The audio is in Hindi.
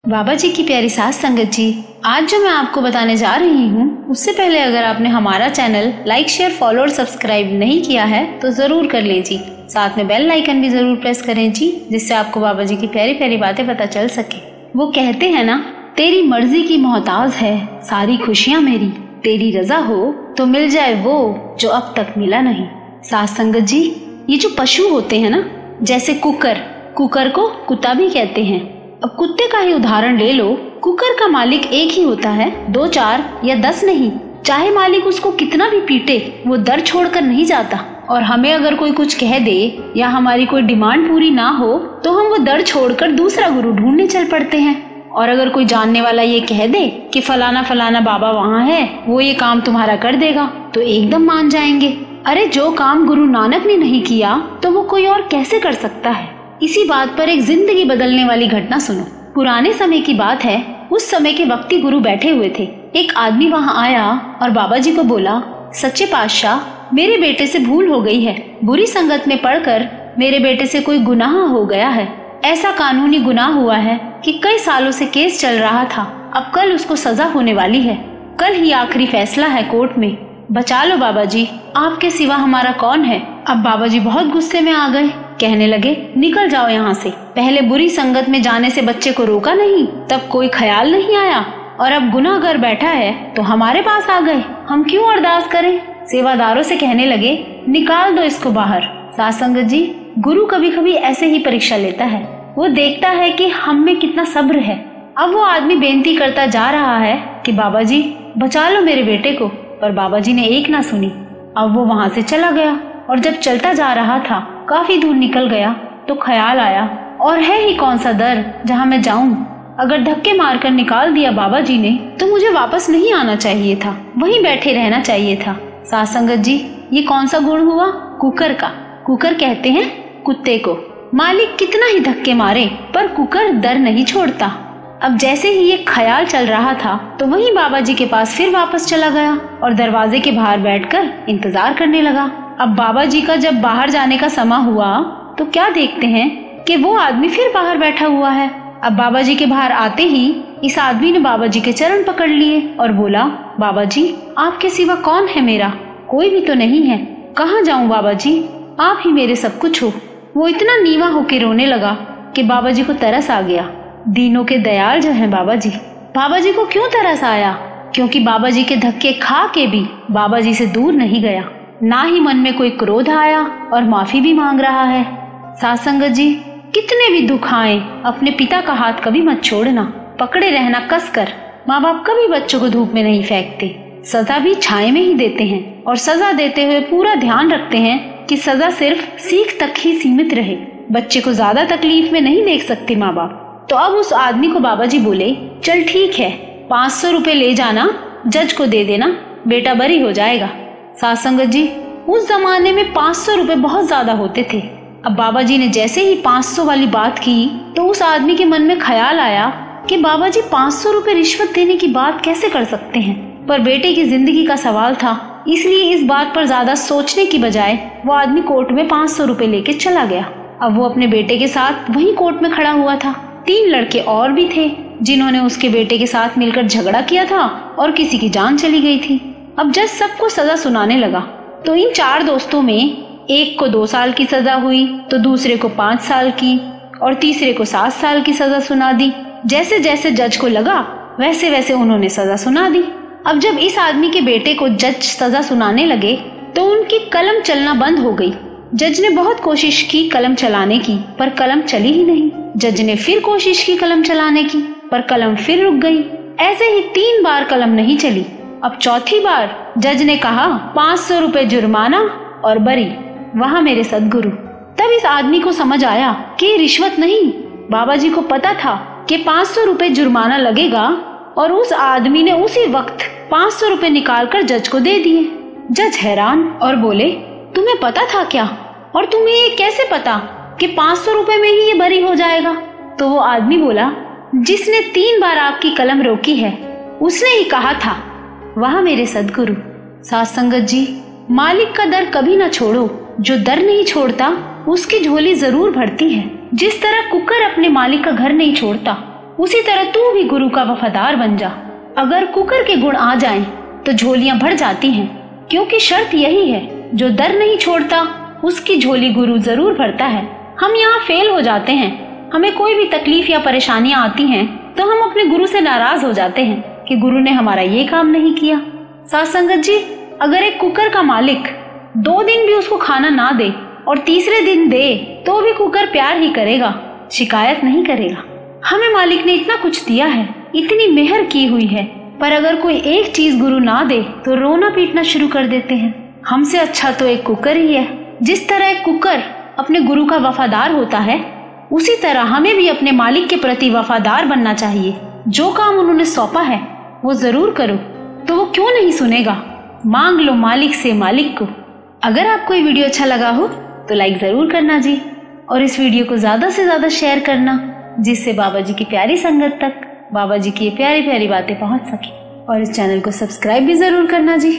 बाबा जी की प्यारी साथ संगत जी, आज जो मैं आपको बताने जा रही हूँ उससे पहले अगर आपने हमारा चैनल लाइक शेयर फॉलो और सब्सक्राइब नहीं किया है तो जरूर कर लें जी। साथ में बेल आइकन भी जरूर प्रेस करें जी, जिससे आपको बाबा जी की प्यारी प्यारी बातें पता चल सके। वो कहते हैं ना, तेरी मर्जी की मोहताज है सारी खुशियाँ मेरी, तेरी रजा हो तो मिल जाए वो जो अब तक मिला नहीं। साथ संगत जी, ये जो पशु होते हैं ना, जैसे कुकर को कुत्ता भी कहते हैं। अब कुत्ते का ही उदाहरण ले लो। कुकर का मालिक एक ही होता है, 2 4 या 10 नहीं। चाहे मालिक उसको कितना भी पीटे, वो दर छोड़कर नहीं जाता। और हमें अगर कोई कुछ कह दे या हमारी कोई डिमांड पूरी ना हो तो हम वो दर छोड़कर दूसरा गुरु ढूंढने चल पड़ते हैं। और अगर कोई जानने वाला ये कह दे कि फलाना फलाना बाबा वहाँ है, वो ये काम तुम्हारा कर देगा, तो एकदम मान जाएंगे। अरे जो काम गुरु नानक ने नहीं किया तो वो कोई और कैसे कर सकता है। इसी बात पर एक जिंदगी बदलने वाली घटना सुनो। पुराने समय की बात है। उस समय के वक्ती गुरु बैठे हुए थे। एक आदमी वहां आया और बाबा जी को बोला, सच्चे पातशाह, मेरे बेटे से भूल हो गई है। बुरी संगत में पड़कर मेरे बेटे से कोई गुनाह हो गया है। ऐसा कानूनी गुनाह हुआ है कि कई सालों से केस चल रहा था। अब कल उसको सजा होने वाली है। कल ही आखिरी फैसला है कोर्ट में। बचा लो बाबा जी, आपके सिवा हमारा कौन है। अब बाबा जी बहुत गुस्से में आ गए। कहने लगे, निकल जाओ यहाँ से। पहले बुरी संगत में जाने से बच्चे को रोका नहीं, तब कोई ख्याल नहीं आया, और अब गुनाहगार बैठा है तो हमारे पास आ गए। हम क्यों अरदास करें। सेवादारों से कहने लगे, निकाल दो इसको बाहर। साथ संगत जी, गुरु कभी कभी ऐसे ही परीक्षा लेता है। वो देखता है कि हम में कितना सब्र है। अब वो आदमी बेनती करता जा रहा है कि बाबा जी बचा लो मेरे बेटे को, पर बाबा जी ने एक ना सुनी। अब वो वहाँ से चला गया और जब चलता जा रहा था, काफी दूर निकल गया तो ख्याल आया, और है ही कौन सा दर जहाँ मैं जाऊं। अगर धक्के मारकर निकाल दिया बाबा जी ने तो मुझे वापस नहीं आना चाहिए था, वहीं बैठे रहना चाहिए था। साथ संगत जी, ये कौन सा गुण हुआ। कुकर का। कुकर कहते हैं कुत्ते को। मालिक कितना ही धक्के मारे पर कुकर दर नहीं छोड़ता। अब जैसे ही ये ख्याल चल रहा था तो वहीं बाबा जी के पास फिर वापस चला गया और दरवाजे के बाहर बैठकर इंतजार करने लगा। अब बाबा जी का जब बाहर जाने का समय हुआ तो क्या देखते हैं कि वो आदमी फिर बाहर बैठा हुआ है। अब बाबा जी के बाहर आते ही इस आदमी ने बाबा जी के चरण पकड़ लिए और बोला, बाबा जी आपके सिवा कौन है मेरा, कोई भी तो नहीं है। कहाँ जाऊँ बाबा जी, आप ही मेरे सब कुछ हो। वो इतना नीवा होके रोने लगा कि बाबा जी को तरस आ गया। दीनों के दयाल जो है बाबा जी। बाबा जी को क्यों तरस आया, क्योंकि बाबा जी के धक्के खा के भी बाबा जी से दूर नहीं गया। ना ही मन में कोई क्रोध आया और माफी भी मांग रहा है। साथ संगत जी, कितने भी दुख आए अपने पिता का हाथ कभी मत छोड़ना, पकड़े रहना कस कर। माँ बाप कभी बच्चों को धूप में नहीं फेंकते, सजा भी छाए में ही देते हैं, और सजा देते हुए पूरा ध्यान रखते हैं कि सजा सिर्फ सीख तक ही सीमित रहे। बच्चे को ज्यादा तकलीफ में नहीं देख सकते माँ बाप। तो अब उस आदमी को बाबा जी बोले, चल ठीक है, 500 रुपए ले जाना, जज को दे देना, बेटा बरी हो जाएगा। साथ संगत जी, उस जमाने में 500 रुपए बहुत ज्यादा होते थे। अब बाबा जी ने जैसे ही 500 वाली बात की तो उस आदमी के मन में ख्याल आया कि बाबा जी 500 रुपए रिश्वत देने की बात कैसे कर सकते हैं। पर बेटे की जिंदगी का सवाल था, इसलिए इस बात पर ज्यादा सोचने की बजाय वो आदमी कोर्ट में 500 रुपए लेके चला गया। अब वो अपने बेटे के साथ वहीं कोर्ट में खड़ा हुआ था। 3 लड़के और भी थे जिन्होंने उसके बेटे के साथ मिलकर झगड़ा किया था और किसी की जान चली गई थी। अब जज सबको सजा सुनाने लगा तो इन 4 दोस्तों में एक को 2 साल की सजा हुई, तो दूसरे को 5 साल की और तीसरे को 7 साल की सजा सुना दी। जैसे जैसे जज को लगा वैसे वैसे उन्होंने सजा सुना दी। अब जब इस आदमी के बेटे को जज सजा सुनाने लगे तो उनकी कलम चलना बंद हो गई। जज ने बहुत कोशिश की कलम चलाने की, पर कलम चली ही नहीं। जज ने फिर कोशिश की कलम चलाने की, पर कलम फिर रुक गई। ऐसे ही 3 बार कलम नहीं चली। अब चौथी बार जज ने कहा, 500 रुपए जुर्माना और बरी। वहाँ मेरे सदगुरु। तब इस आदमी को समझ आया कि रिश्वत नहीं। बाबा जी को पता था कि 500 रुपए जुर्माना लगेगा, और उस आदमी ने उसी वक्त 500 रुपए निकाल कर जज को दे दिए। जज हैरान और बोले, तुम्हें पता था क्या, और तुम्हें ये कैसे पता कि 500 रुपए में ही ये बरी हो जाएगा। तो वो आदमी बोला, जिसने 3 बार आपकी कलम रोकी है उसने ही कहा था। वह मेरे सदगुरु। साथ संगत जी, मालिक का दर कभी न छोड़ो। जो दर नहीं छोड़ता उसकी झोली जरूर भरती है। जिस तरह कुकर अपने मालिक का घर नहीं छोड़ता, उसी तरह तू भी गुरु का वफादार बन जा। अगर कुकर के गुण आ जाएं तो झोलियां भर जाती हैं, क्योंकि शर्त यही है, जो दर नहीं छोड़ता उसकी झोली गुरु जरूर भरता है। हम यहाँ फेल हो जाते हैं। हमें कोई भी तकलीफ या परेशानियां आती हैं तो हम अपने गुरु से नाराज हो जाते हैं कि गुरु ने हमारा ये काम नहीं किया। साथ संगत जी, अगर एक कुकर का मालिक 2 दिन भी उसको खाना ना दे और तीसरे दिन दे तो भी कुकर प्यार ही करेगा, शिकायत नहीं करेगा। हमें मालिक ने इतना कुछ दिया है, इतनी मेहर की हुई है, पर अगर कोई एक चीज गुरु ना दे तो रोना पीटना शुरू कर देते हैं। हमसे अच्छा तो एक कुकर ही है। जिस तरह एक कुकर अपने गुरु का वफादार होता है, उसी तरह हमें भी अपने मालिक के प्रति वफादार बनना चाहिए। जो काम उन्होंने सौंपा है वो जरूर करो, तो वो क्यों नहीं सुनेगा। मांग लो मालिक से मालिक को। अगर आपको ये वीडियो अच्छा लगा हो तो लाइक जरूर करना जी, और इस वीडियो को ज्यादा से ज्यादा शेयर करना, जिससे बाबा जी की प्यारी संगत तक बाबा जी की ये प्यारी प्यारी बातें पहुंच सके। और इस चैनल को सब्सक्राइब भी जरूर करना जी।